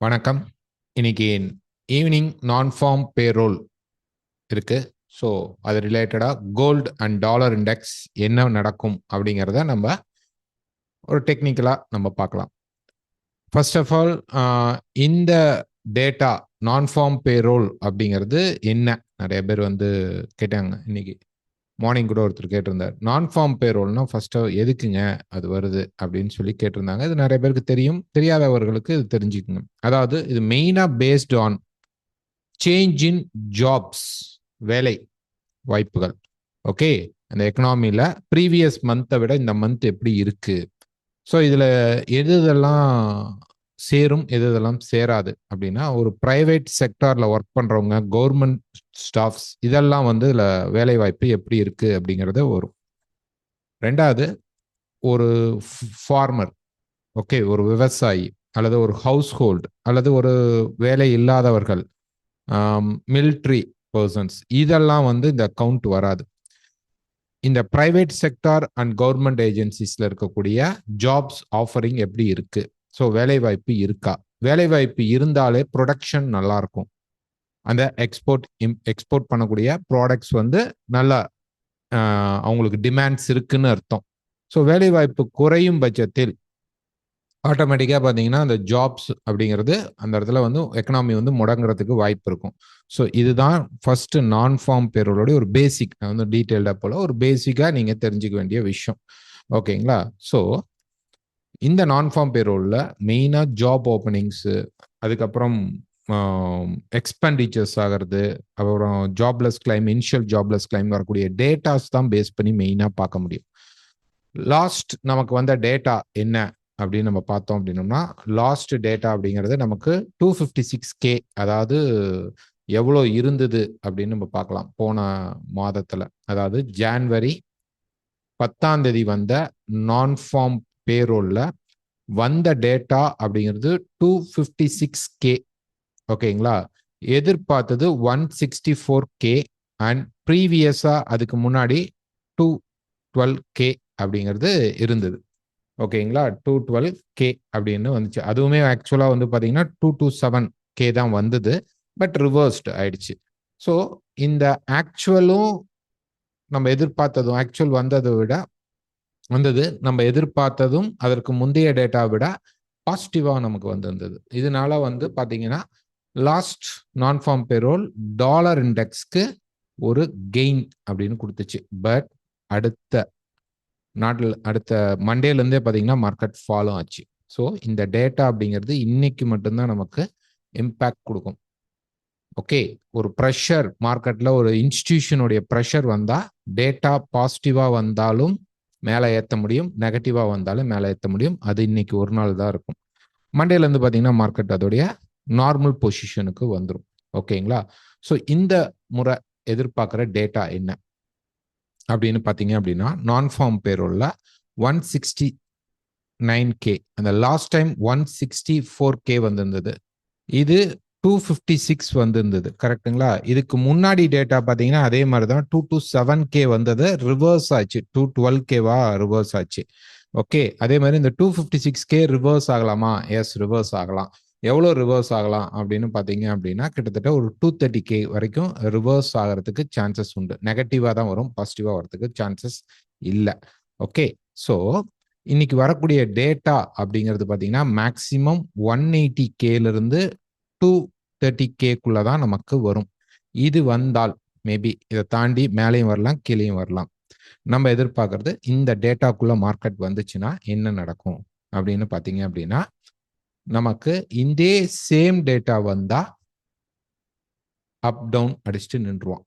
வணக்கம். இன்னைக்கு ஈவினிங் நான் ஃபார்ம் பேரோல் இருக்கு. ஸோ அது ரிலேட்டடாக கோல்டு அண்ட் டாலர் இண்டெக்ஸ் என்ன நடக்கும் அப்படிங்கிறத நம்ம ஒரு டெக்னிக்கலாக நம்ம பார்க்கலாம். ஃபர்ஸ்ட் ஆஃப் ஆல் இந்த டேட்டா நான் ஃபார்ம் பேரோல் அப்படிங்கிறது என்ன? நிறைய பேர் வந்து கேட்டாங்க. இன்னைக்கு மார்னிங் கூட ஒருத்தர் கேட்டிருந்தார், நான் ஃபார்ம் பேரோல்னா ஃபர்ஸ்ட் எதுக்குங்க அது வருது அப்படின்னு சொல்லி கேட்டிருந்தாங்க. இது நிறைய பேருக்கு தெரியும், தெரியாதவர்களுக்கு இது தெரிஞ்சுக்கணும். அதாவது இது மெயினாக based on change in jobs, வேலை வாய்ப்புகள். ஓகே, அந்த எக்கனாமியில் ப்ரீவியஸ் மந்த்தை விட இந்த மந்த் எப்படி இருக்கு, ஸோ இதில் எது இதெல்லாம் சேரும் எது இதெல்லாம் சேராது அப்படின்னா, ஒரு ப்ரைவேட் செக்டாரில் ஒர்க் பண்ணுறவங்க, கவர்மெண்ட் ஸ்டாஃப்ஸ், இதெல்லாம் வந்து இதில் வேலை வாய்ப்பு எப்படி இருக்கு அப்படிங்கிறத வரும். ரெண்டாவது, ஒரு ஃபார்மர், ஓகே, ஒரு விவசாயி அல்லது ஒரு ஹவுஸ் ஹோல்டு அல்லது ஒரு வேலை இல்லாதவர்கள், மிலிட்ரி பர்சன்ஸ், இதெல்லாம் வந்து இந்த அக்கவுண்ட் வராது. இந்த பிரைவேட் செக்டார் அண்ட் கவர்மெண்ட் ஏஜென்சிஸ்ல இருக்கக்கூடிய ஜாப்ஸ் ஆஃபரிங் எப்படி இருக்கு, ஸோ வேலை வாய்ப்பு இருக்கா, வேலை வாய்ப்பு இருந்தாலே ப்ரொடக்ஷன் நல்லா இருக்கும், அந்த எக்ஸ்போர்ட் பண்ணக்கூடிய ப்ராடக்ட்ஸ் வந்து நல்லா அவங்களுக்கு டிமாண்ட்ஸ் இருக்குன்னு அர்த்தம். ஸோ வேலை வாய்ப்பு குறையும் பட்சத்தில் ஆட்டோமேட்டிக்காக பார்த்தீங்கன்னா அந்த ஜாப்ஸ் அப்படிங்கிறது அந்த இடத்துல வந்து எக்கனாமி வந்து முடங்குறதுக்கு வாய்ப்பு இருக்கும். ஸோ இதுதான் ஃபர்ஸ்ட் நான் ஃபார்ம் பேரோலோடைய ஒரு பேசிக். நான் வந்து டீட்டெயில்டாக போல ஒரு பேசிக்காக நீங்கள் தெரிஞ்சுக்க வேண்டிய விஷயம். ஓகேங்களா? ஸோ இந்த நான் ஃபார்ம் பேரோலில் மெயினாக ஜாப் ஓப்பனிங்ஸு, அதுக்கப்புறம் எக்ஸ்பெண்டிச்சர்ஸ் ஆகிறது, அப்புறம் jobless claim, initial jobless claim வரக்கூடிய டேட்டாஸ் தான் பேஸ் பண்ணி மெயினாக பார்க்க முடியும். லாஸ்ட் நமக்கு வந்த டேட்டா என்ன அப்படின்னு நம்ம பார்த்தோம் அப்படின்னோம்னா, லாஸ்ட் டேட்டா அப்படிங்கிறது நமக்கு 256K, அதாவது எவ்வளோ இருந்தது அப்படின்னு நம்ம பார்க்கலாம். போன மாதத்தில், அதாவது ஜான்வரி 10 வந்த நான் ஃபார்ம் பேரோல்ல வந்த டேட்டா அப்படிங்கிறது 256K. ஓகேங்களா? எதிர்பார்த்தது 164K அண்ட் ப்ரீவியஸா அதுக்கு முன்னாடி 212K அப்படிங்கிறது இருந்தது. ஓகேங்களா? 212K அப்படின்னு வந்துச்சு. அதுவுமே ஆக்சுவலாக வந்து பார்த்தீங்கன்னா 227K தான் வந்தது, பட் ரிவர்ஸ்டு ஆயிடுச்சு. ஸோ இந்த ஆக்சுவலும் நம்ம எதிர்பார்த்ததும், ஆக்சுவல் வந்தது நம்ம எதிர்பார்த்ததும் அதற்கு முந்தைய டேட்டா விட பாசிட்டிவாக நமக்கு வந்திருந்தது. இதனால வந்து பார்த்தீங்கன்னா லாஸ்ட் நான் ஃபார்ம் பேரோல் டாலர் இண்டெக்ஸ்க்கு ஒரு கெயின் அப்படின்னு கொடுத்துச்சு. பட் அடுத்த மண்டேலேருந்தே பார்த்தீங்கன்னா மார்க்கெட் ஃபாலோ ஆச்சு. ஸோ இந்த டேட்டா அப்படிங்கிறது இன்னைக்கு மட்டும்தான் நமக்கு இம்பேக்ட் கொடுக்கும். ஓகே, ஒரு ப்ரெஷர் மார்க்கெட்டில், ஒரு இன்ஸ்டிடியூஷனுடைய ப்ரெஷர் வந்தால் டேட்டா பாசிட்டிவாக வந்தாலும் மேலே ஏற்ற முடியும், நெகட்டிவாக வந்தாலும் மேலே ஏற்ற முடியும். அது இன்னைக்கு ஒரு நாள் தான் இருக்கும். மண்டேலேருந்து பார்த்தீங்கன்னா மார்க்கெட் அதோடைய நார்மல் பொசிஷனுக்கு வந்துடும். ஓகேங்களா? ஸோ இந்த முறை எதிர்பார்க்குற டேட்டா என்ன அப்படின்னு பார்த்தீங்க அப்படின்னா, நான் ஃபார்ம் பேரோலில் 169K, அந்த லாஸ்ட் டைம் 164K வந்திருந்தது, இது 256 வந்திருந்தது. கரெக்டுங்களா? இதுக்கு முன்னாடி டேட்டா பார்த்தீங்கன்னா அதே மாதிரி தான் 227K வந்தது, ரிவர்ஸ் ஆச்சு, 212Kவா ரிவர்ஸ் ஆச்சு. ஓகே, அதே மாதிரி இந்த 256K ரிவர்ஸ் ஆகலாமா? எஸ், ரிவர்ஸ் ஆகலாம். எவ்வளோ ரிவர்ஸ் ஆகலாம் அப்படின்னு பார்த்தீங்க அப்படின்னா, கிட்டத்தட்ட ஒரு 230K வரைக்கும் ரிவர்ஸ் ஆகிறதுக்கு சான்சஸ் உண்டு. நெகட்டிவாக தான் வரும், பாசிட்டிவாக வரதுக்கு சான்சஸ் இல்லை. ஓகே, ஸோ இன்னைக்கு வரக்கூடிய டேட்டா அப்படிங்கிறது பார்த்தீங்கன்னா மேக்சிமம் 180Kலேருந்து 230Kக்குள்ள தான் நமக்கு வரும். இது வந்தால் மேபி இதை தாண்டி மேலேயும் வரலாம், கீழேயும் வரலாம். நம்ம எதிர்பார்க்கறது இந்த டேட்டாக்குள்ள மார்க்கெட் வந்துச்சுன்னா என்ன நடக்கும் அப்படின்னு பார்த்தீங்க அப்படின்னா, நமக்கு இந்த சேம் டேட்டா வந்தா அப் டவுன் அடிச்சுட்டு நின்றுவான்.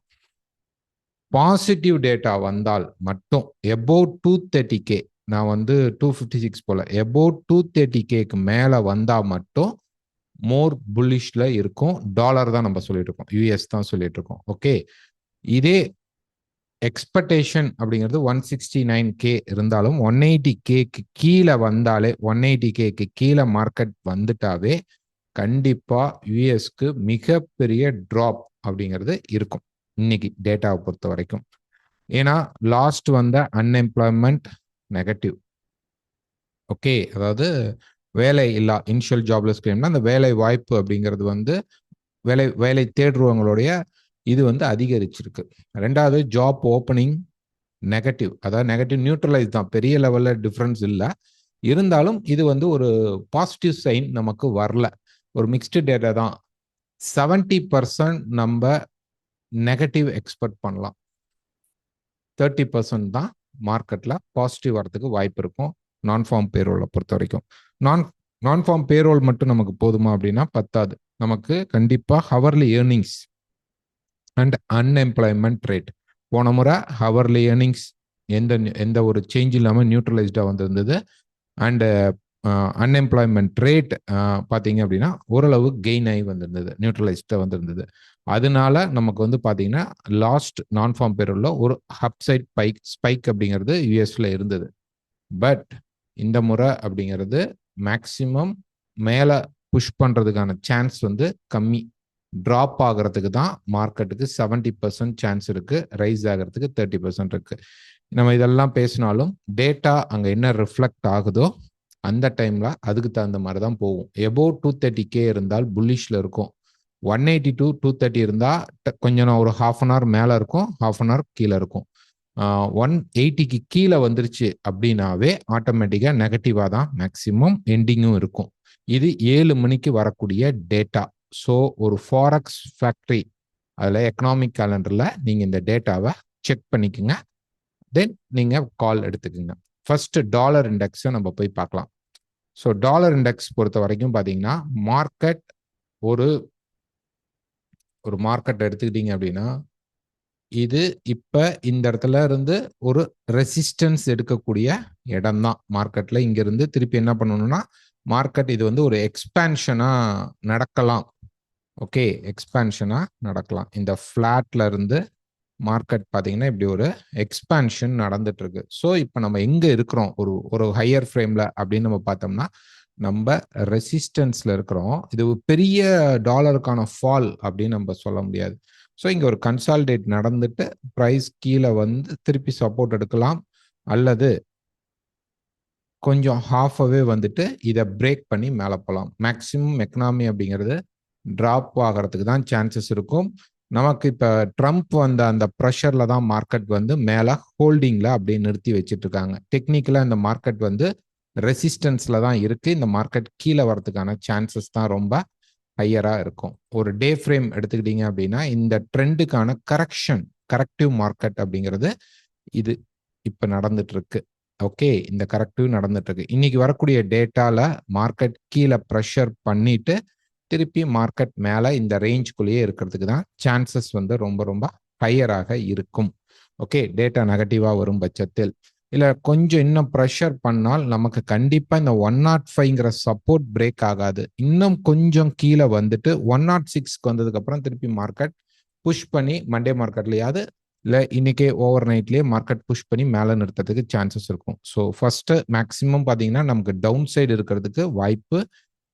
பாசிட்டிவ் டேட்டா வந்தால் மட்டும் எபோவ் 230K, நான் வந்து 256 போல, எபோவ் 230Kக்கு மேல வந்தா மட்டும் மோர் புல்லிஷ்ல இருக்கும். டாலர் தான் நம்ம சொல்லிட்டு இருக்கோம், யூஎஸ் தான் சொல்லிட்டு இருக்கோம். ஓகே, இதே எக்ஸ்பெக்டேஷன் அப்படிங்கிறது 169K இருந்தாலும் 180Kக்கு கீழே வந்தாலே, 180Kக்கு கீழே மார்க்கெட் வந்துட்டாவே கண்டிப்பா யூஎஸ்க்கு மிகப்பெரிய டிராப் அப்படிங்கிறது இருக்கும் இன்னைக்கு டேட்டாவை பொறுத்த வரைக்கும். ஏன்னா லாஸ்ட் வந்த அன்எம்ப்ளாய்மெண்ட் நெகட்டிவ். ஓகே, அதாவது வேலை இல்லா இனிஷியல் ஜாப்லெஸ் கிளைம்னா அந்த வேலை வாய்ப்பு அப்படிங்கிறது வந்து வேலை தேடுறவங்களுடைய இது வந்து அதிகரிச்சிருக்கு. ரெண்டாவது ஜாப் ஓப்பனிங் நெகட்டிவ், அதாவது நெகட்டிவ் நியூட்ரலைஸ் தான், பெரிய லெவலில் டிஃப்ரென்ஸ் இல்லை. இருந்தாலும் இது வந்து ஒரு பாசிட்டிவ் சைன் நமக்கு வரல, ஒரு மிக்ஸ்டு டேட்டா தான். 70% நம்ம நெகட்டிவ் எக்ஸ்பெக்ட் பண்ணலாம், 30% தான் மார்க்கெட்ல பாசிட்டிவ் வரதுக்கு வாய்ப்பு இருக்கும் நான் ஃபார்ம் பேரோலை பொறுத்த வரைக்கும். நான் ஃபார்ம் பேரோல் மட்டும் நமக்கு போதுமா அப்படின்னா பத்தாது. நமக்கு கண்டிப்பா hourly earnings and unemployment rate, போன முறை ஹவர்லி ஏர்னிங்ஸ் எந்த ஒரு சேஞ்ச் இல்லாமல் நியூட்ரலைஸ்டாக வந்திருந்தது. அண்டு அன்எம்ப்ளாய்மெண்ட் ரேட் பார்த்தீங்க அப்படின்னா ஓரளவு கெயின் ஆகி வந்திருந்தது, நியூட்ரலைஸ்டாக வந்திருந்தது. அதனால நமக்கு வந்து பார்த்தீங்கன்னா லாஸ்ட் நான் ஃபார்ம் பேரோலில் ஒரு அப்சைட் ஸ்பைக் அப்படிங்கிறது யூஎஸ்ல இருந்தது. பட் இந்த முறை அப்படிங்கிறது மேக்சிமம் மேலே புஷ் பண்ணுறதுக்கான சான்ஸ் வந்து கம்மி. ட்ராப் ஆகிறதுக்கு தான் மார்க்கெட்டுக்கு 70% சான்ஸ் இருக்கு, ரைஸ் ஆகிறதுக்கு 30% இருக்கு. நம்ம இதெல்லாம் பேசினாலும் டேட்டா அங்கே என்ன ரிஃப்ளெக்ட் ஆகுதோ அந்த டைம்ல அதுக்கு தகுந்த மாதிரி தான் போகும். எபோவ் 230K இருந்தால் புல்லிஷ்ல இருக்கும், 180 to 230 இருந்தால் கொஞ்சம் ஒரு ஹாஃப் அன் ஹவர் மேலே இருக்கும், ஹாஃப் அன் ஹவர் கீழே இருக்கும். 180க்கு கீழே வந்துருச்சு அப்படின்னாவே ஆட்டோமேட்டிக்காக நெகட்டிவாக தான் மேக்சிமம் எண்டிங்கும் இருக்கும். இது 7 மணிக்கு வரக்கூடிய டேட்டா. ஸோ ஒரு ஃபாரெக்ஸ் ஃபேக்ட்ரி அதில் எக்கனாமிக் கேலண்டரில் நீங்கள் இந்த டேட்டாவை செக் பண்ணிக்கோங்க, தென் நீங்கள் கால் எடுத்துக்கோங்க. ஃபர்ஸ்ட் டாலர் இண்டெக்ஸை நம்ம போய் பார்க்கலாம். ஸோ டாலர் இண்டெக்ஸ் பொறுத்த வரைக்கும் பார்த்தீங்கன்னா மார்க்கெட் ஒரு மார்க்கெட் எடுத்துக்கிட்டீங்க அப்படின்னா இது இப்போ இந்த இடத்துல இருந்து ஒரு ரெசிஸ்டன்ஸ் எடுக்கக்கூடிய இடம் தான் மார்க்கெட்டில். இங்கிருந்து திருப்பி என்ன பண்ணணும்னா மார்க்கெட் இது வந்து ஒரு எக்ஸ்பேன்ஷனாக நடக்கலாம். ஓகே, எக்ஸ்பேன்ஷனாக நடக்கலாம். இந்த ஃப்ளாட்ல இருந்து மார்க்கெட் பார்த்தீங்கன்னா இப்படி ஒரு எக்ஸ்பேன்ஷன் நடந்துட்டு இருக்கு. ஸோ இப்போ நம்ம எங்கே இருக்கிறோம், ஒரு ஹையர் ஃப்ரேமில் அப்படின்னு நம்ம பார்த்தோம்னா நம்ம ரெசிஸ்டன்ஸ்ல இருக்கிறோம். இது பெரிய டாலருக்கான ஃபால் அப்படின்னு நம்ம சொல்ல முடியாது. ஸோ இங்கே ஒரு கன்சால்டேட் நடந்துட்டு ப்ரைஸ் கீழே வந்து திருப்பி சப்போர்ட் எடுக்கலாம், அல்லது கொஞ்சம் ஹாஃபாகவே வந்துட்டு இதை பிரேக் பண்ணி மேலே போகலாம். மேக்சிமம் எக்கனாமி அப்படிங்கிறது ட்ராப் ஆகிறதுக்கு தான் சான்சஸ் இருக்கும். நமக்கு இப்போ ட்ரம்ப் வந்த அந்த ப்ரெஷர்ல தான் மார்க்கெட் வந்து மேலே ஹோல்டிங்ல அப்படியே நிறுத்தி வச்சுட்டு இருக்காங்க. டெக்னிக்கலாக இந்த மார்க்கெட் வந்து ரெசிஸ்டன்ஸ்ல தான் இருக்கு. இந்த மார்க்கெட் கீழே வரதுக்கான சான்சஸ் தான் ரொம்ப ஹையரா இருக்கும். ஒரு டே ஃப்ரேம் எடுத்துக்கிட்டீங்க அப்படின்னா இந்த ட்ரெண்டுக்கான கரெக்டிவ் மார்க்கெட் அப்படிங்கிறது இது இப்போ நடந்துட்டு இருக்கு. ஓகே, இந்த கரெக்டிவ் நடந்துட்டு இருக்கு. இன்னைக்கு வரக்கூடிய டேட்டால மார்க்கெட் கீழே ப்ரெஷர் பண்ணிட்டு திருப்பி மார்க்கெட் மேலே இந்த ரேஞ்சுக்குள்ளேயே இருக்கிறதுக்கு தான் சான்சஸ் வந்து ரொம்ப ரொம்ப ஹையராக இருக்கும். ஓகே, டேட்டா நெகட்டிவா வரும் பட்சத்தில் இல்லை கொஞ்சம் இன்னும் ப்ரெஷர் பண்ணால் நமக்கு கண்டிப்பாக இந்த 105ங்கிற சப்போர்ட் பிரேக் ஆகாது. இன்னும் கொஞ்சம் கீழே வந்துட்டு 106க்கு வந்ததுக்கப்புறம் திருப்பி மார்க்கெட் புஷ் பண்ணி மண்டே மார்க்கெட்லையாவது இல்லை இன்னைக்கே ஓவர் நைட்லேயே மார்க்கெட் புஷ் பண்ணி மேலே நிறுத்துறதுக்கு சான்சஸ் இருக்கும். ஸோ ஃபர்ஸ்ட் மேக்ஸிமம் பார்த்தீங்கன்னா நமக்கு டவுன் சைடு இருக்கிறதுக்கு வாய்ப்பு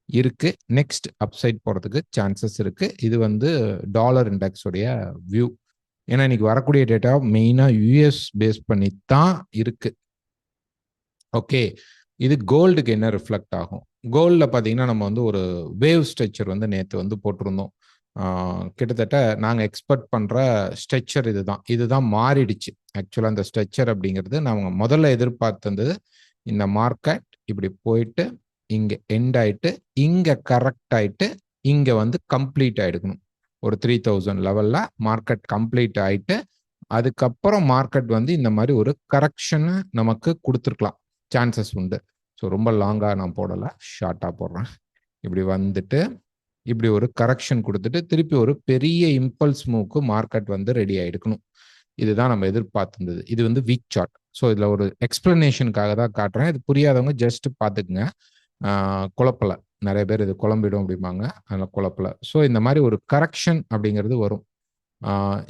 இருக்கு, நெக்ஸ்ட் அப்சைட் போகிறதுக்கு சான்சஸ் இருக்கு. இது வந்து டாலர் இண்டெக்ஸோடைய வியூ. ஏன்னா இன்னைக்கு வரக்கூடிய டேட்டா மெயினாக யூஎஸ் பேஸ் பண்ணி தான் இருக்கு. ஓகே, இது கோல்டுக்கு என்ன ரிஃப்ளெக்ட் ஆகும்? கோல்டில் பார்த்தீங்கன்னா நம்ம வந்து ஒரு வேவ் ஸ்ட்ரக்சர் வந்து நேற்று வந்து போட்டிருந்தோம். கிட்டத்தட்ட நாங்கள் எக்ஸ்பெக்ட் பண்ணுற ஸ்ட்ரக்சர் இதுதான் மாறிடுச்சு. ஆக்சுவலாக அந்த ஸ்ட்ரக்சர் அப்படிங்கிறது நாங்கள் முதல்ல எதிர்பார்த்தது இந்த மார்க்கெட் இப்படி போயிட்டு இங்கே எண்ட் ஆயிட்டு இங்கே கரெக்ட் ஆயிட்டு இங்கே வந்து கம்ப்ளீட் ஆயிடுக்கணும். ஒரு 3000 லெவல்ல மார்க்கெட் கம்ப்ளீட் ஆயிட்டு அதுக்கப்புறம் மார்க்கெட் வந்து இந்த மாதிரி ஒரு கரெக்ஷன் நமக்கு கொடுத்துருக்கலாம், சான்சஸ் உண்டு. ஸோ ரொம்ப லாங்காக நான் போடலை, ஷார்ட்டாக போடுறேன். இப்படி வந்துட்டு இப்படி ஒரு கரெக்ஷன் கொடுத்துட்டு திருப்பி ஒரு பெரிய இம்பல்ஸ் மூவ்க்கு மார்க்கெட் வந்து ரெடி ஆகிடுக்கணும். இதுதான் நம்ம எதிர்பார்த்துருந்தது. இது வந்து வீக் சார்ட். ஸோ இதில் ஒரு எக்ஸ்பிளனேஷனுக்காக தான் காட்டுறேன். இது புரியாதவங்க ஜஸ்ட் பார்த்துக்குங்க, குழப்பலை. நிறைய பேர் இது குழம்பிடும் அப்படிம்பாங்க, அதில் குழப்பலை. ஸோ இந்த மாதிரி ஒரு கரெக்ஷன் அப்படிங்கிறது வரும்.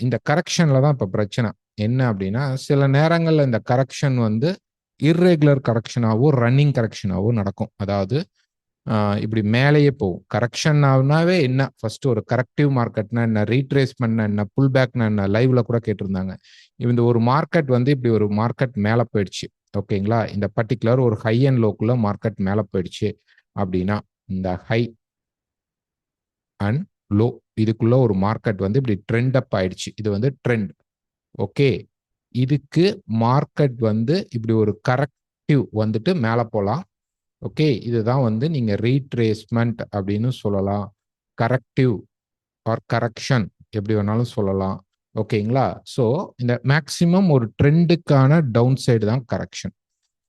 இந்த கரெக்ஷனில் தான் இப்போ பிரச்சனை என்ன அப்படின்னா சில நேரங்களில் இந்த கரெக்ஷன் வந்து இர்ரெகுலர் கரெக்ஷனாகவோ ரன்னிங் கரெக்ஷனாகவோ நடக்கும். அதாவது இப்படி மேலேயே போகும். கரெக்ஷன் ஆகுனாவே என்ன, ஃபர்ஸ்ட் ஒரு கரெக்டிவ் மார்க்கெட்னா என்ன, ரீட்ரேஸ்மெண்ட்னா என்ன, புல் பேக்னா என்ன, லைவ்ல கூட கேட்டிருந்தாங்க. இந்த ஒரு மார்க்கெட் வந்து இப்படி ஒரு மார்க்கெட் மேலே போயிடுச்சு, ஓகேங்களா. இந்த பர்டிகுலர் ஒரு ஹை அண்ட் லோக்குள்ள மார்க்கெட் மேலே போயிடுச்சு அப்படின்னா இந்த ஹை அண்ட் லோ இதுக்குள்ள ஒரு மார்க்கெட் வந்து இப்படி ட்ரெண்ட் அப் ஆயிடுச்சு. இது வந்து ட்ரெண்ட். ஓகே, இதுக்கு மார்க்கெட் வந்து இப்படி ஒரு கரெக்டிவ் வந்துட்டு மேலே போகலாம். ஓகே, இதுதான் வந்து நீங்க ரீட்ரேஸ்மெண்ட் அப்படின்னு சொல்லலாம். கரெக்டிவ் ஆர் கரெக்ஷன் எப்படி வேணாலும் சொல்லலாம். ஓகேங்களா? ஸோ இந்த மேக்சிமம் ஒரு ட்ரெண்டுக்கான டவுன் சைடு தான் கரெக்ஷன்.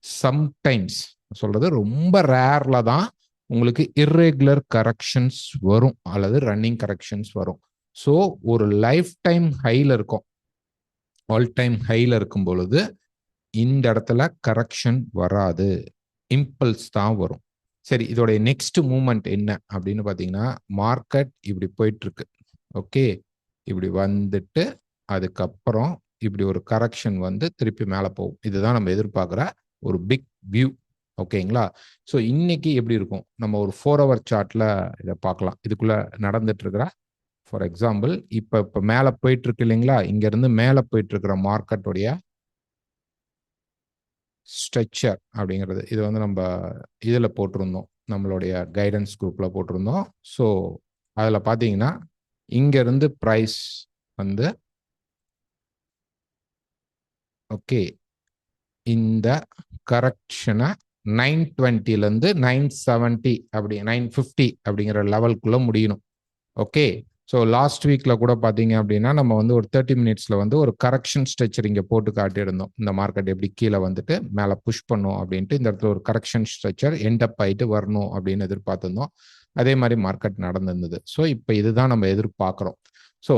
சம்டைம்ஸ் சொல்றது ரொம்ப ரேர்ல தான் உங்களுக்கு இர்ரெகுலர் கரெக்ஷன்ஸ் வரும் அல்லது ரன்னிங் கரெக்ஷன்ஸ் வரும். ஸோ ஒரு லைஃப் டைம் ஹைல இருக்கும், ஆல் டைம் ஹைல இருக்கும் பொழுது இந்த இடத்துல கரெக்ஷன் வராது, இம்பல்ஸ் தான் வரும். சரி, இதோடைய நெக்ஸ்ட் மூவ்மெண்ட் என்ன அப்படின்னு பார்த்தீங்கன்னா, மார்க்கெட் இப்படி போயிட்டு இருக்கு. ஓகே, இப்படி வந்துட்டு அதுக்கப்புறம் இப்படி ஒரு கரெக்ஷன் வந்து திருப்பி மேலே போகும். இதுதான் நம்ம எதிர்பார்க்குற ஒரு பிக் வியூ. ஓகேங்களா? ஸோ இன்னைக்கு எப்படி இருக்கும், நம்ம ஒரு 4 hour சார்ட்ல இதை பார்க்கலாம். இதுக்குள்ள நடந்துட்டு இருக்கிற ஃபார் எக்ஸாம்பிள் இப்போ மேலே போயிட்டு இருக்கு இல்லைங்களா, இங்கேருந்து மேலே போயிட்டு இருக்கிற மார்க்கெட்டுடைய ஸ்ட்ரெச்சர் அப்படிங்கிறது இது வந்து நம்ம இதில் போட்டிருந்தோம், நம்மளுடைய கைடன்ஸ் குரூப்பில் போட்டிருந்தோம். ஸோ அதில் பார்த்தீங்கன்னா இங்கேருந்து ப்ரைஸ் வந்து ஓகே இந்த கரெக்ஷனை 920லேருந்து 970 அப்படி 950 அப்படிங்கிற லெவலுக்குள்ள முடியணும். ஓகே, ஸோ லாஸ்ட் வீக்கில் கூட பார்த்தீங்க அப்படின்னா நம்ம வந்து ஒரு 30 minutesல வந்து ஒரு கரெக்ஷன் ஸ்ட்ரெச்சர் இங்கே போட்டு காட்டியிருந்தோம். இந்த மார்க்கெட் எப்படி கீழே வந்துட்டு மேலே புஷ் பண்ணும் அப்படின்ட்டு இந்த இடத்துல ஒரு கரெக்ஷன் ஸ்ட்ரெச்சர் எண்ட் அப் ஆகிட்டு வரணும் அப்படின்னு எதிர்பார்த்துருந்தோம். அதே மாதிரி மார்க்கெட் நடந்திருந்தது. ஸோ இப்போ இதுதான் நம்ம எதிர்பார்க்குறோம். ஸோ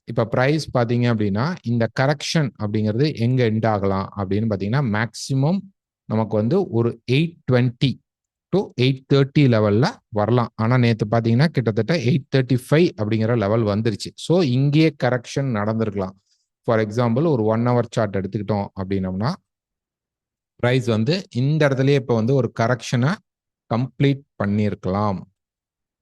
இப்போ ப்ரைஸ் பார்த்தீங்க அப்படின்னா இந்த கரெக்ஷன் அப்படிங்கிறது எங்கே எண்ட் ஆகலாம் அப்படின்னு பார்த்தீங்கன்னா மேக்சிமம் நமக்கு வந்து ஒரு 820 to 830 லெவலில் வரலாம். ஆனால் நேற்று பார்த்தீங்கன்னா கிட்டத்தட்ட 835 அப்படிங்கிற லெவல் வந்துருச்சு. ஸோ இங்கேயே கரெக்ஷன் நடந்திருக்கலாம். ஃபார் எக்ஸாம்பிள் ஒரு 1 hour சார்ட் எடுத்துக்கிட்டோம் அப்படின்னோம்னா ப்ரைஸ் வந்து இந்த இடத்துலயே இப்போ வந்து ஒரு கரெக்ஷனை கம்ப்ளீட் பண்ணியிருக்கலாம்.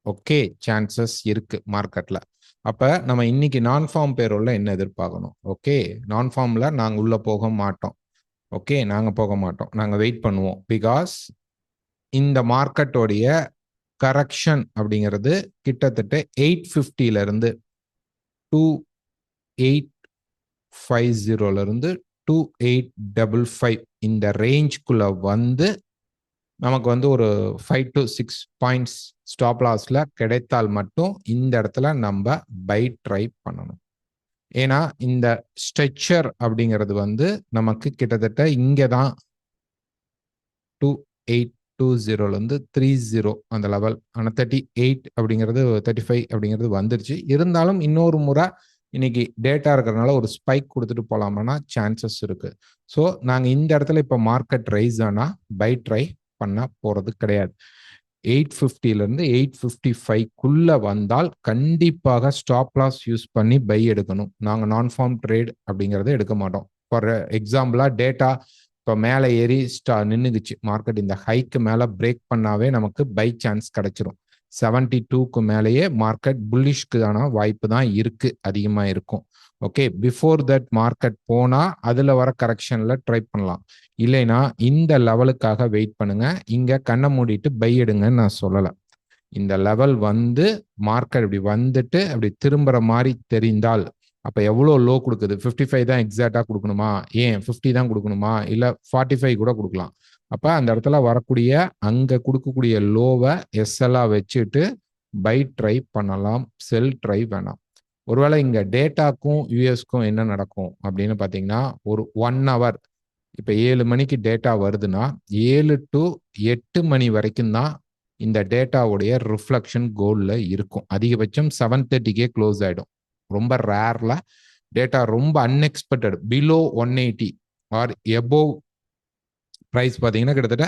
ஓகே, சான்சஸ் இருக்கு மார்க்கெட்ல. அப்ப நம்ம இன்னைக்கு நான் ஃபார்ம் பேரோல்ல என்ன எதிர்பார்க்கணும்? ஓகே, நான் ஃபார்ம்ல நாங்க உள்ள போக மாட்டோம். ஓகே, நாங்க போக மாட்டோம், நாங்க வெயிட் பண்ணுவோம். பிகாஸ் இந்த மார்க்கெட்டோடைய கரெக்ஷன் அப்படிங்கிறது கிட்டத்தட்ட 850ல இருந்து 2850ல இருந்து 2855 இந்த ரேஞ்சுக்குள்ள வந்து நமக்கு வந்து ஒரு 5 to 6 பாயிண்ட்ஸ் ஸ்டாப் லாஸ்ல கிடைத்தால் மட்டும் இந்த இடத்துல நம்ம பை ட்ரை பண்ணணும். ஏன்னா இந்த ஸ்ட்ரெச்சர் அப்படிங்கிறது வந்து நமக்கு கிட்டத்தட்ட இங்கே தான் 2820லேருந்து 30 அந்த லெவல். ஆனால் 38 அப்படிங்கிறது 35 அப்படிங்கிறது வந்துருச்சு. இருந்தாலும் இன்னொரு முறை இன்னைக்கு டேட்டா இருக்கிறதுனால ஒரு ஸ்பைக் கொடுத்துட்டு போகலாமான்னா சான்சஸ் இருக்கு. ஸோ நாங்கள் இந்த இடத்துல இப்போ மார்க்கெட் ரைஸ் ஆனால் பை ட்ரை பண்ண போறது கிடையாது. 850லேருந்து 855க்குள்ள வந்தால் கண்டிப்பாக ஸ்டாப் லாஸ் யூஸ் பண்ணி பை எடுக்கணும். நாங்கள் நான் ஃபார்ம் ட்ரேட் அப்படிங்கிறத எடுக்க மாட்டோம். ஃபார் எக்ஸாம்பிளா டேட்டா இப்போ மேலே ஏறி நின்றுக்குச்சு, மார்க்கெட் இந்த ஹைக்கு மேலே பிரேக் பண்ணாவே நமக்கு பை சான்ஸ் கிடைச்சிரும். 72க்கு மேலேயே மார்க்கெட் புல்லிஷ்க்கான வாய்ப்பு தான் இருக்கு, அதிகமாக இருக்கும். ஓகே, பிஃபோர் தட் மார்க்கெட் போனால் அதில் வர கரெக்ஷனில் ட்ரை பண்ணலாம். இல்லைன்னா இந்த லெவலுக்காக வெயிட் பண்ணுங்க. இங்கே கண்ணை மூடிட்டு பை எடுங்கன்னு நான் சொல்லலை. இந்த லெவல் வந்து மார்க்கெட் இப்படி வந்துட்டு அப்படி திரும்புற மாதிரி தெரிந்தால் அப்போ எவ்வளோ லோ கொடுக்குது? 55 தான் எக்ஸாக்டாக கொடுக்கணுமா? ஏன் 50 தான் கொடுக்கணுமா? இல்லை 45 கூட கொடுக்கலாம். அப்போ அந்த இடத்துல வரக்கூடிய அங்கே கொடுக்கக்கூடிய லோவை எஸ்எல்லாக வச்சுட்டு பை ட்ரை பண்ணலாம், செல் ட்ரை வேணாம். ஒருவேளை இங்கே டேட்டாக்கும் யூஎஸ்க்கும் என்ன நடக்கும் அப்படின்னு பார்த்தீங்கன்னா ஒரு 1 hour இப்போ 7 மணிக்கு டேட்டா வருதுன்னா 7 to 8 மணி வரைக்கும் தான் இந்த டேட்டாவுடைய ரிஃப்ளெக்ஷன் கோல்ல இருக்கும். அதிகபட்சம் 7:30க்கே க்ளோஸ் ஆகிடும். ரொம்ப ரேர்ல டேட்டா ரொம்ப unexpected below 180 or above price பார்த்தீங்கன்னா கிட்டத்தட்ட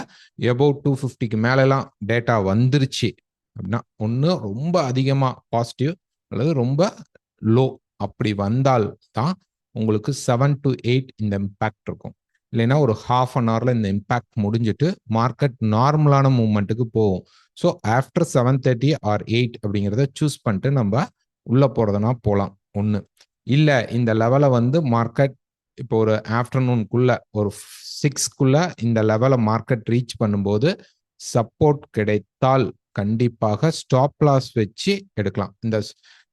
எபோவ் 250க்கு மேலெல்லாம் டேட்டா வந்துருச்சு அப்படின்னா ஒன்று ரொம்ப அதிகமாக பாசிட்டிவ் அல்லது ரொம்ப லோ. அப்படி வந்தால் தான் உங்களுக்கு 7 to 8 இந்த இம்பேக்ட் இருக்கும். இல்லைன்னா ஒரு ½ an hourல இந்த இம்பேக்ட் முடிஞ்சிட்டு மார்க்கெட் நார்மலான மூவ்மெண்ட்டுக்கு போகும். ஸோ ஆஃப்டர் 7:30 ஆர் 8 அப்படிங்கிறத சூஸ் பண்ணிட்டு நம்ம உள்ள போறதுனா போகலாம். ஒன்று இல்லை இந்த லெவலை வந்து மார்க்கெட் இப்போ ஒரு ஆஃப்டர்நூனுக்குள்ள ஒரு 6க்குள்ள இந்த லெவலை மார்க்கெட் ரீச் பண்ணும்போது சப்போர்ட் கிடைத்தால் கண்டிப்பாக ஸ்டாப் லாஸ் வச்சு எடுக்கலாம். இந்த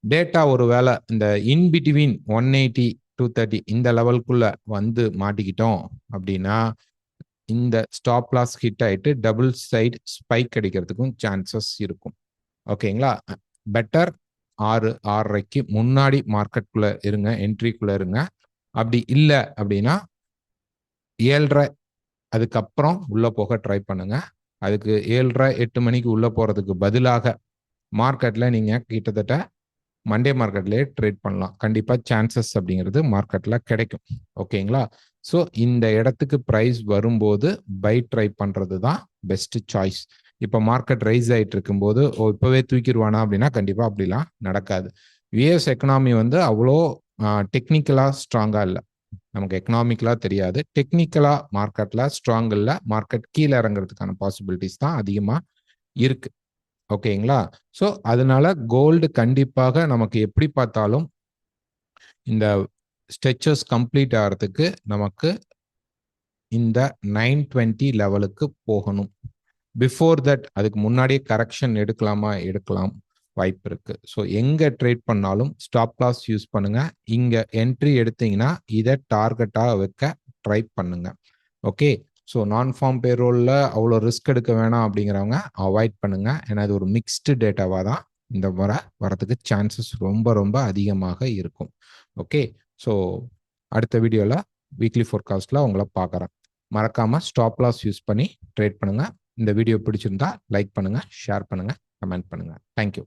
டேட்டா ஒருவேளை இந்த இன்பிட்வீன் 180 230 இந்த லெவலுக்குள்ள வந்து மாட்டிக்கிட்டோம் அப்படின்னா இந்த ஸ்டாப் லாஸ் ஹிட் ஆயிட்டு டபுள் சைடு ஸ்பைக் அடிக்கிறதுக்கும் சான்சஸ் இருக்கும். ஓகேங்களா? பெட்டர் 6-6:30க்கு முன்னாடி மார்க்கெட்டுக்குள்ள இருங்க, என்ட்ரிக்குள்ள இருங்க. அப்படி இல்லை அப்படின்னா 7:30 அதுக்கப்புறம் உள்ள போக ட்ரை பண்ணுங்க. அதுக்கு 7:30-8 மணிக்கு உள்ள போறதுக்கு பதிலாக மார்க்கெட்ல நீங்க கிட்டத்தட்ட மண்டே மார்க்கெட்லயே ட்ரேட் பண்ணலாம். கண்டிப்பா சான்சஸ் அப்படிங்கிறது மார்க்கெட்ல கிடைக்கும். ஓகேங்களா? ஸோ இந்த இடத்துக்கு ப்ரைஸ் வரும்போது பை ட்ரை பண்றது தான் பெஸ்ட் சாய்ஸ். இப்போ மார்க்கெட் ரைஸ் ஆயிட்டு இருக்கும்போது இப்பவே தூக்கிடுவானா அப்படின்னா கண்டிப்பா அப்படிலாம் நடக்காது. யுஎஸ் எக்கனாமி வந்து அவ்வளோ டெக்னிக்கலா ஸ்ட்ராங்கா இல்லை. நமக்கு எக்கனாமிக்கலா தெரியாது. டெக்னிக்கலா மார்க்கெட்ல ஸ்ட்ராங் இல்லை. மார்க்கெட் கீழே இறங்குறதுக்கான பாசிபிலிட்டிஸ் தான் அதிகமா இருக்கு. ஓகேங்களா? ஸோ அதனால கோல்டு கண்டிப்பாக நமக்கு எப்படி பார்த்தாலும் இந்த ஸ்ட்ரெச்சஸ் கம்ப்ளீட் ஆகிறதுக்கு நமக்கு இந்த 920 லெவலுக்கு போகணும். பிஃபோர் தட் அதுக்கு முன்னாடியே கரெக்ஷன் எடுக்கலாம் வாய்ப்பு இருக்கு. ஸோ எங்க ட்ரேட் பண்ணாலும் ஸ்டாப் லாஸ் யூஸ் பண்ணுங்க. இங்க என்ட்ரி எடுத்தீங்கன்னா இதை டார்கெட்டா வைக்க ட்ரை பண்ணுங்க. ஓகே. ஸோ நான் ஃபார்ம் பேரோல்ல அவ்வளோ ரிஸ்க் எடுக்க வேணாம் அப்படிங்கிறவங்க அவாய்ட் பண்ணுங்க. ஏன்னா இது ஒரு மிக்ஸ்டு டேட்டாவாக தான் இந்த முறை வரதுக்கு சான்சஸ் ரொம்ப ரொம்ப அதிகமாக இருக்கும். ஓகே. ஸோ அடுத்த வீடியோவில் வீக்லி ஃபோர்காஸ்டில் உங்களை பார்க்குறேன். மறக்காமல் ஸ்டாப் லாஸ் யூஸ் பண்ணி ட்ரேட் பண்ணுங்கள். இந்த வீடியோ பிடிச்சிருந்தா லைக் பண்ணுங்கள், ஷேர் பண்ணுங்கள், கமெண்ட் பண்ணுங்கள். தேங்க்யூ.